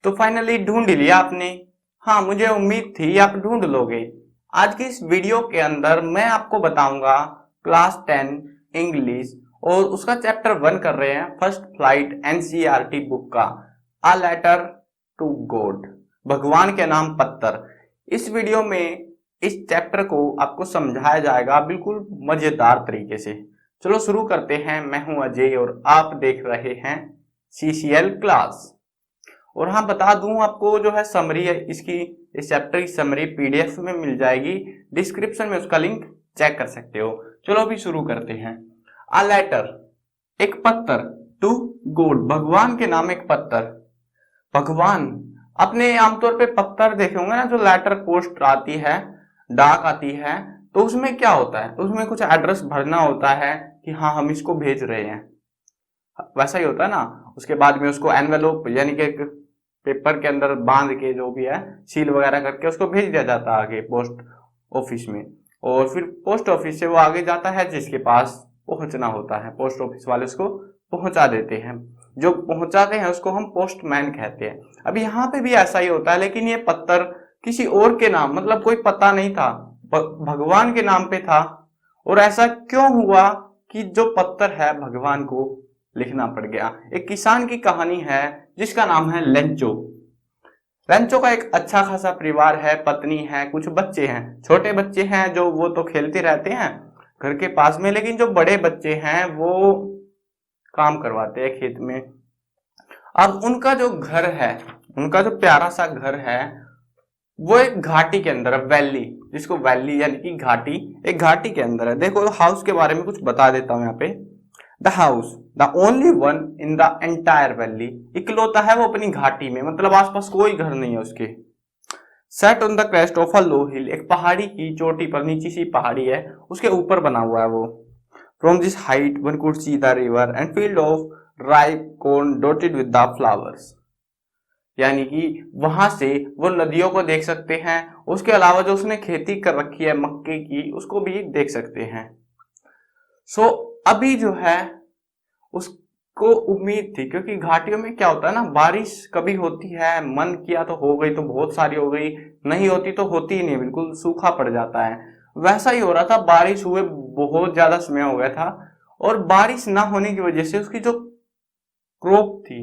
तो फाइनली ढूंढ लिया आपने। हाँ, मुझे उम्मीद थी आप ढूंढ लोगे। आज की इस वीडियो के अंदर मैं आपको बताऊंगा क्लास 10 इंग्लिश और उसका चैप्टर 1 कर रहे हैं, फर्स्ट फ्लाइट एनसीईआरटी बुक का, अ लेटर टू गॉड, भगवान के नाम पत्थर। इस वीडियो में इस चैप्टर को आपको समझाया जाएगा बिल्कुल मजेदार तरीके से। चलो शुरू करते हैं। मैं हूं अजय और आप देख रहे हैं सीसीएल क्लास। और हाँ, बता दूं आपको जो है समरी है इसकी, इस चैप्टर की समरी पीडीएफ में मिल जाएगी, डिस्क्रिप्शन में उसका लिंक चेक कर सकते हो। चलो अभी शुरू करते हैं। अ लेटर, एक पत्थर, टू गॉड, भगवान के नाम एक पत्थर। भगवान, अपने आमतौर पे पत्थर देखे होंगे ना, जो लेटर पोस्ट आती है, डाक आती है, तो उसमें क्या होता है, उसमें कुछ एड्रेस भरना होता है कि हाँ हम इसको भेज रहे हैं, वैसा ही होता है ना। उसके बाद में उसको एनवेलोप यानी कि पेपर के अंदर बांध के जो भी है सील वगैरह करके उसको भेज दिया जाता है आगे पोस्ट ऑफिस में, और फिर पोस्ट ऑफिस से वो आगे जाता है जिसके पास पहुंचना होता है, पोस्ट ऑफिस वाले उसको पहुंचा देते हैं। जो पहुंचाते हैं उसको हम पोस्टमैन कहते हैं। अब यहाँ पे भी ऐसा ही होता है, लेकिन ये पत्थर किसी और के नाम, मतलब कोई पता नहीं था, भगवान के नाम पे था। और ऐसा क्यों हुआ कि जो पत्थर है भगवान को लिखना पड़ गया? एक किसान की कहानी है जिसका नाम है लेंचो। लेंचो का एक अच्छा खासा परिवार है, पत्नी है, कुछ बच्चे हैं, छोटे बच्चे हैं जो वो तो खेलते रहते हैं घर के पास में, लेकिन जो बड़े बच्चे हैं वो काम करवाते हैं खेत में। अब उनका जो घर है, उनका जो प्यारा सा घर है, वो एक घाटी के अंदर है, वैली, जिसको वैली यानी कि घाटी, एक घाटी के अंदर है। देखो हाउस के बारे में कुछ बता देता हूं यहाँ पे। The house, the only one in the entire valley, इकलौता है वो अपनी घाटी में, मतलब आसपास कोई घर नहीं है उसके। Set on the crest of a low hill, एक पहाड़ी की चोटी पर, नीची सी पहाड़ी है उसके ऊपर बना हुआ है वो। From this height one could see the river and field of ripe corn dotted with the flowers, यानी कि वहां से वो नदियों को देख सकते हैं, उसके अलावा जो उसने खेती कर रखी है मक्के की उसको भी देख सकते हैं। सो अभी जो है उसको उम्मीद थी, क्योंकि घाटियों में क्या होता है ना, बारिश कभी होती है, मन किया तो हो गई तो बहुत सारी हो गई, नहीं होती तो होती ही नहीं, बिल्कुल सूखा पड़ जाता है। वैसा ही हो रहा था, बारिश हुए बहुत ज्यादा समय हो गया था, और बारिश ना होने की वजह से उसकी जो क्रॉप थी,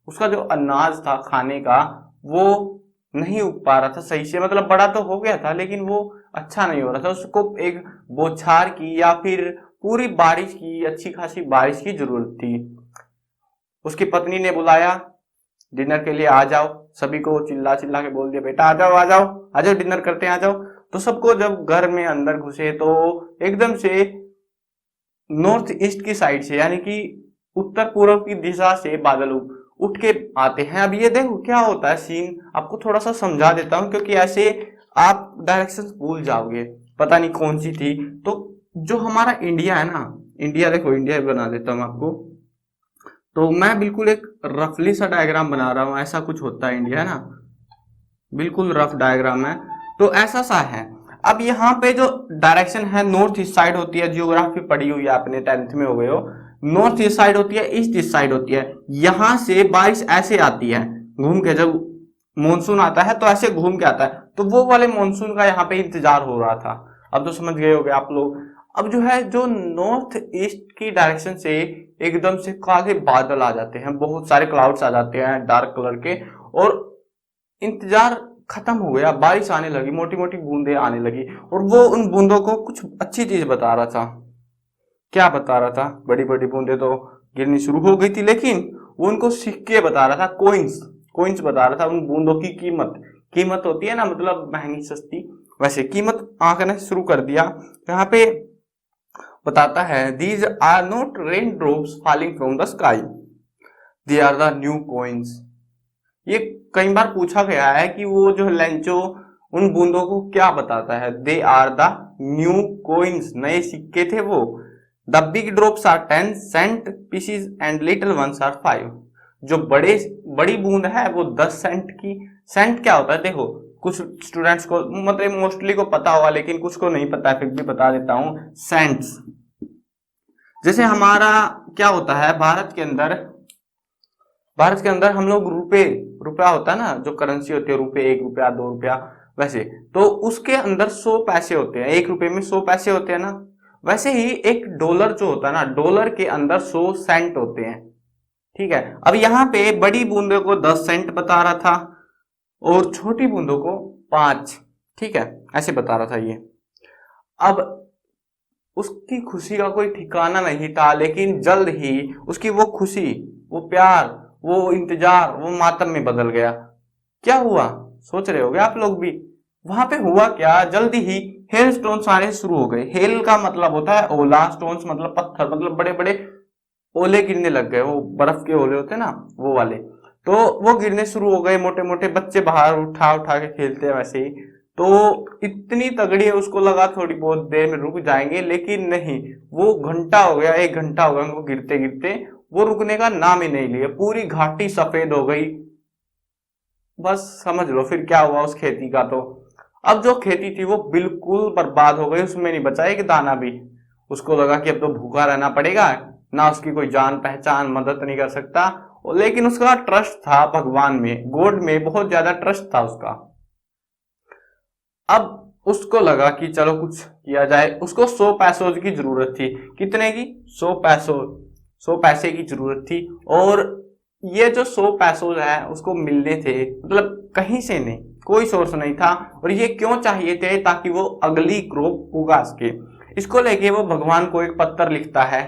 उसका जो अनाज था खाने का, वो नहीं उग पा रहा था सही से। मतलब बड़ा तो हो गया था लेकिन वो अच्छा नहीं हो रहा था, उसको एक बौछार की या फिर पूरी बारिश की, अच्छी खासी बारिश की जरूरत थी। उसकी पत्नी ने बुलाया डिनर के लिए, आ जाओ, सभी को चिल्ला चिल्ला के बोल दिया, बेटा आ जाओ आ जाओ आ जाओ, डिनर करते हैं, आ जाओ। तो सबको जब घर में अंदर घुसे तो एकदम से नॉर्थ ईस्ट की साइड से, यानी कि उत्तर पूर्व की दिशा से बादल उठ के आते हैं। अब ये देखो क्या होता है सीन, आपको थोड़ा सा समझा देता हूँ, क्योंकि ऐसे आप डायरेक्शंस भूल जाओगे, पता नहीं कौन सी थी। तो जो हमारा इंडिया है ना, इंडिया देखो, इंडिया बना देता हूँ आपको। तो मैं बिल्कुल एक रफली सा डायग्राम बना रहा हूँ, ऐसा कुछ होता है इंडिया, है ना, बिल्कुल रफ डायग्राम है। तो ऐसा सा है। अब यहाँ पे जो डायरेक्शन है नॉर्थ ईस्ट साइड होती है, जियोग्राफी पढ़ी हुई है आपने, 10th में हो गए हो। नॉर्थ ईस्ट साइड होती है, ईस्ट ईस्ट साइड होती है। यहां से बारिश ऐसे आती है घूम के, जब मानसून आता है तो ऐसे घूम के आता है, तो वो वाले मानसून का यहाँ पे इंतजार हो रहा था। अब तो समझ गए होगे आप लोग। अब जो है, जो नॉर्थ ईस्ट की डायरेक्शन से एकदम से काले बादल आ जाते हैं, बहुत सारे क्लाउड्स आ जाते हैं डार्क कलर के, और इंतजार खत्म हो गया, बारिश आने लगी, मोटी मोटी बूंदें आने लगी, और वो उन बूंदों को कुछ अच्छी चीज बता रहा था। क्या बता रहा था? बड़ी बड़ी बूंदें तो गिरनी शुरू हो गई थी, लेकिन वो उनको सिक्के बता रहा था, कोइंस, कोइंस बता रहा था। उन बूंदों की कीमत, कीमत होती है ना, मतलब महंगी सस्ती, वैसे कीमत आंकना शुरू कर दिया। यहाँ पे बताता है, these are not rain drops falling from the sky, they are the new coins. ये कई बार पूछा गया है कि वो जो लेंचो उन बूंदों को क्या बताता है। They are the new coins, नए सिक्के थे वो। The big drops are 10 cent pieces and little ones are 5। जो बड़ी बूंद है वो 10 सेंट की। सेंट क्या होता है देखो, कुछ स्टूडेंट्स को, मतलब मोस्टली को पता होगा लेकिन कुछ को नहीं पता है, फिर भी बता देता हूं। सेंट्स, जैसे हमारा क्या होता है भारत के अंदर, भारत के अंदर हम लोग रुपए, रुपया होता है ना, जो करेंसी होती है, रुपए, 1 रुपया, 2 रुपया, वैसे तो उसके अंदर 100 पैसे होते हैं। 1 रुपए में 100 पैसे होते हैं ना, वैसे ही एक डॉलर जो होता है ना, डॉलर के अंदर 100 सेंट होते हैं। ठीक है, अब यहाँ पे बड़ी बूंदों को 10 सेंट बता रहा था और छोटी बूंदों को 5। ठीक है, ऐसे बता रहा था ये। अब उसकी खुशी का कोई ठिकाना नहीं था, लेकिन जल्द ही उसकी वो खुशी, वो प्यार, वो इंतजार, वो मातम में बदल गया। क्या हुआ सोच रहे होगे आप लोग भी। वहां पे हुआ क्या, जल्दी ही हेल स्टोन्स आने शुरू हो गए। हेल का मतलब होता है ओला, स्टोन्स मतलब पत्थर, मतलब बड़े बड़े ओले गिरने लग गए। वो बर्फ के ओले होते हैं ना, वो वाले। तो वो गिरने शुरू हो गए, मोटे मोटे बच्चे बाहर उठा उठा के खेलते हैं वैसे ही। तो इतनी तगड़ी है, उसको लगा थोड़ी बहुत देर में रुक जाएंगे, लेकिन नहीं, वो घंटा हो गया, 1 घंटा हो गया उनको गिरते गिरते, वो रुकने का नाम ही नहीं लिया। पूरी घाटी सफेद हो गई। बस समझ लो फिर क्या हुआ उस खेती का। तो अब जो खेती थी वो बिल्कुल बर्बाद हो गई, उसमें नहीं बचा एक दाना भी। उसको लगा कि अब तो भूखा रहना पड़ेगा, ना उसकी कोई जान पहचान, मदद नहीं कर सकता। लेकिन उसका ट्रस्ट था भगवान में, गॉड में बहुत ज्यादा ट्रस्ट था उसका। अब उसको लगा कि चलो कुछ किया जाए। उसको 100 पैसों की जरूरत थी। कितने की? 100 पैसों, 100 पैसे की जरूरत थी। और ये जो 100 पैसों है उसको मिलने थे, मतलब कहीं से नहीं, कोई सोर्स नहीं था। और ये क्यों चाहिए थे? ताकि वो अगली क्रॉप उगा सके। इसको लेके वो भगवान को एक पत्र लिखता है,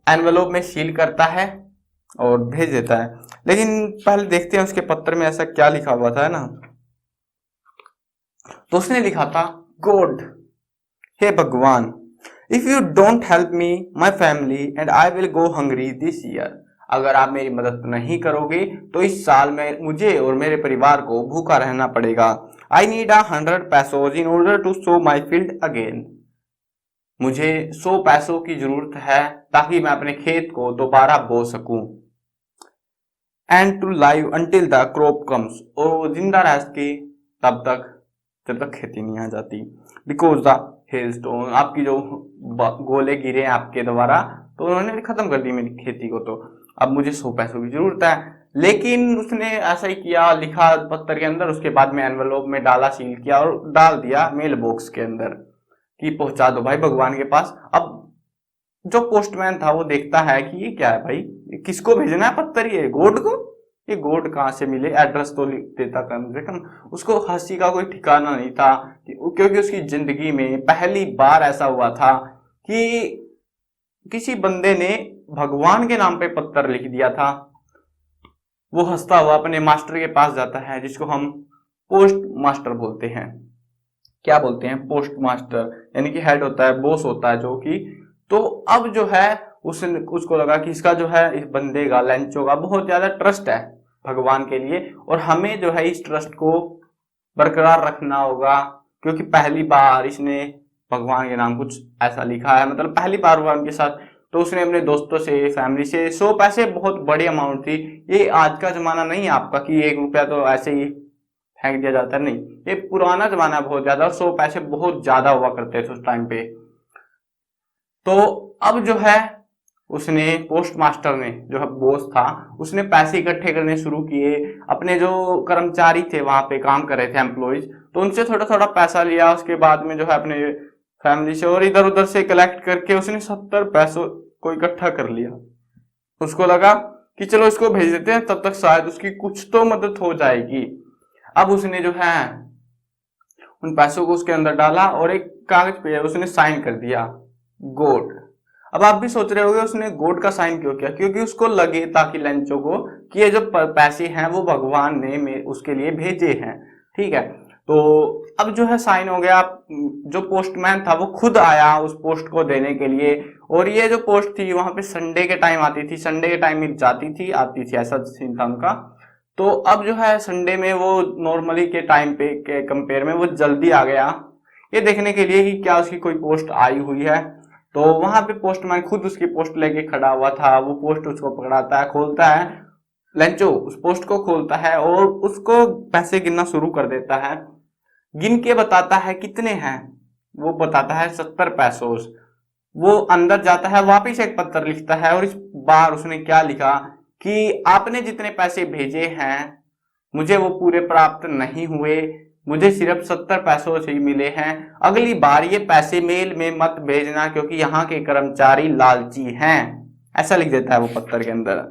एनवेलोप में सील करता है और भेज देता है। लेकिन पहले देखते हैं उसके पत्र में ऐसा क्या लिखा हुआ था, है ना। तो उसने लिखा था, गॉड, हे भगवान, if you don't help me my family and I will go hungry this year. अगर आप मेरी मदद नहीं करोगे तो इस साल में मुझे और मेरे परिवार को भूखा रहना पड़ेगा। I need 100 pesos in order to sow my field again. मुझे 100 पैसों की जरूरत है ताकि मैं अपने खेत को दोबारा बो सकूं। And to live until the crop comes, और वो जिंदा रह सके तब तक, जब तक खेती नहीं आ जाती। बिकॉज द हेलस्टोन, आपकी जो गोले गिरे आपके द्वारा, तो उन्होंने खत्म कर दी मेरी खेती को। तो अब मुझे 100 पैसों की जरूरत है। लेकिन उसने ऐसा ही किया, लिखा पत्र के अंदर, उसके बाद में एनवेलोप में डाला, सील किया और डाल दिया मेल बॉक्स के अंदर कि पहुंचा दो भाई भगवान के पास। अब जो पोस्टमैन था वो देखता है कि ये क्या है भाई, किसको भेजना है पत्र, ये गॉड को, ये गॉड कहाँ से मिले, एड्रेस तो लिख देता कम से कम। उसको हंसी का कोई ठिकाना नहीं था, क्योंकि उसकी जिंदगी में पहली बार ऐसा हुआ था कि किसी बंदे ने भगवान के नाम पे पत्र लिख दिया था। वो हंसता हुआ अपने मास्टर के पास जाता है, जिसको हम पोस्ट मास्टर बोलते हैं। क्या बोलते हैं? पोस्ट मास्टर, यानी कि हेड होता है, बॉस होता है जो कि। तो अब जो है उसको लगा कि इसका जो है, इस बंदे का, लेंचो का बहुत ज्यादा ट्रस्ट है भगवान के लिए, और हमें जो है इस ट्रस्ट को बरकरार रखना होगा, क्योंकि पहली बार इसने भगवान के नाम कुछ ऐसा लिखा है, मतलब पहली बार हुआ उनके साथ। तो उसने अपने दोस्तों से, फैमिली से, 100 पैसे बहुत बड़ी अमाउंट थी। ये आज का जमाना नहीं है आपका कि 1 रुपया तो ऐसे ही फेंक दिया जाता है, नहीं, ये पुराना जमाना है बहुत ज्यादा। 100 पैसे बहुत ज्यादा हुआ करते थे उस टाइम पे। तो अब जो है उसने, पोस्ट मास्टर ने, जो है बॉस था, उसने पैसे इकट्ठे करने शुरू किए। अपने जो कर्मचारी थे वहां पे काम कर रहे थे, एम्प्लॉइज, तो उनसे थोड़ा थोड़ा पैसा लिया। उसके बाद में जो है अपने फैमिली से और इधर उधर से कलेक्ट करके उसने 70 पैसों को इकट्ठा कर लिया। उसको लगा कि चलो इसको भेज देते हैं, तब तक शायद उसकी कुछ तो मदद हो जाएगी। अब उसने जो है उन पैसों को उसके अंदर डाला और एक कागज पे उसने साइन कर दिया, गॉड। अब आप भी सोच रहे होगे उसने गॉड का साइन क्यों किया? क्योंकि उसको लगे, ताकि लेंचो को, कि ये जो पैसे हैं वो भगवान ने उसके लिए भेजे हैं। ठीक है, तो अब जो है साइन हो गया। जो पोस्टमैन था वो खुद आया उस पोस्ट को देने के लिए। और ये जो पोस्ट थी वहां पे संडे के टाइम आती थी, संडे के टाइम जाती थी, आती थी, ऐसा सीन था उनका। तो अब जो है संडे में वो नॉर्मली के टाइम पे के कंपेयर में वो जल्दी आ गया, ये देखने के लिए कि क्या उसकी कोई पोस्ट आई हुई है। तो वहां पे पोस्टमैन खुद उसकी पोस्ट लेके खड़ा हुआ था। वो पोस्ट उसको पकड़ाता है, खोलता है, लेंचो उस पोस्ट को खोलता है और उसको पैसे गिनना शुरू कर देता है। गिन के बताता है कितने हैं, वो बताता है 70 पैसों। वो अंदर जाता है, वापिस एक पत्र लिखता है, और इस बार उसने क्या लिखा कि आपने जितने पैसे भेजे हैं मुझे वो पूरे प्राप्त नहीं हुए, मुझे सिर्फ 70 पैसों से ही मिले हैं। अगली बार ये पैसे मेल में मत भेजना क्योंकि यहाँ के कर्मचारी लालची हैं। ऐसा लिख देता है वो पत्र के अंदर।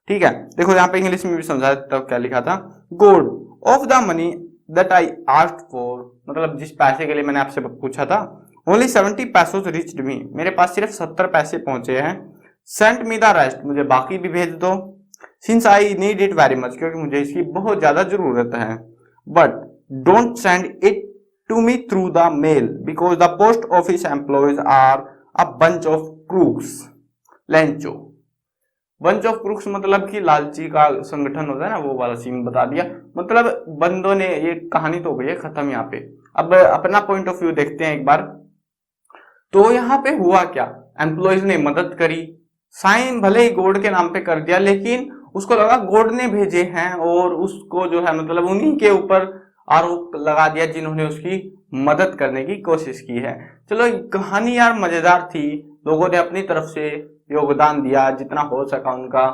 ठीक है, देखो यहाँ पे इंग्लिश में भी समझा तब क्या लिखा था, गोड of the money that I asked for, मतलब जिस पैसे के लिए मैंने आपसे पूछा था, ओनली 70 पैसों रिच्ड मी, मेरे पास सिर्फ 70 पैसे पहुंचे हैं। सेंड मी द रेस्ट, मुझे बाकी भी भेज दो। Since I need it very much, क्योंकि मुझे इसकी बहुत ज्यादा जरूरत है। But don't send it to me through the mail because the post office employees are a bunch of crooks. Lencho, bunch of crooks मतलब कि लालची का संगठन होता है ना, वो वाला सीन बता दिया। मतलब बंदों ने, ये कहानी तो हो गई है खत्म यहाँ पे। अब अपना पॉइंट ऑफ व्यू देखते हैं एक बार। तो यहाँ पे हुआ क्या, एम्प्लॉयज ने मदद करी, साइन भले ही गोड के नाम पे कर दिया, लेकिन उसको लगा गोड ने भेजे हैं और उसको जो है मतलब उन्हीं के ऊपर आरोप लगा दिया जिन्होंने उसकी मदद करने की कोशिश की है। चलो कहानी यार मजेदार थी, लोगों ने अपनी तरफ से योगदान दिया जितना हो सका उनका,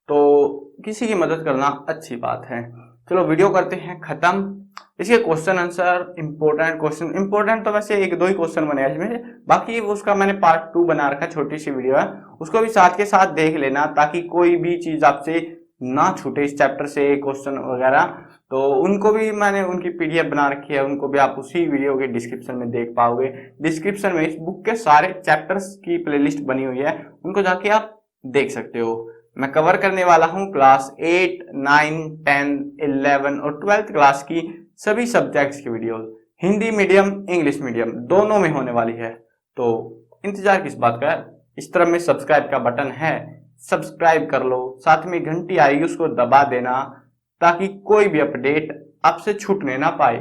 तो किसी की मदद करना अच्छी बात है। चलो वीडियो करते हैं खत्म। इसके question answer, important question, important तो वैसे एक दो ही क्वेश्चन बने इसमें, बाकी उसका मैंने पार्ट 2 बना रखा, छोटी सी वीडियो है, उसको भी साथ के साथ देख लेना ताकि कोई भी चीज आपसे ना छूटे इस चैप्टर से, क्वेश्चन वगैरह। तो उनको भी मैंने उनकी पीडीएफ बना रखी है, उनको भी आप उसी वीडियो के डिस्क्रिप्शन में देख पाओगे। डिस्क्रिप्शन में इस बुक के सारे चैप्टर्स की प्लेलिस्ट बनी हुई है, उनको जाके आप देख सकते हो। मैं कवर करने वाला हूँ क्लास 8, 9, 10, 11 और 12th क्लास की सभी सब्जेक्ट्स की video, Hindi medium English medium दोनों में होने वाली है। तो इंतजार किस बात का है, इस तरह में सब्सक्राइब का बटन है, सब्सक्राइब कर लो, साथ में घंटी आएगी उसको दबा देना ताकि कोई भी अपडेट आपसे छूटने ना पाए।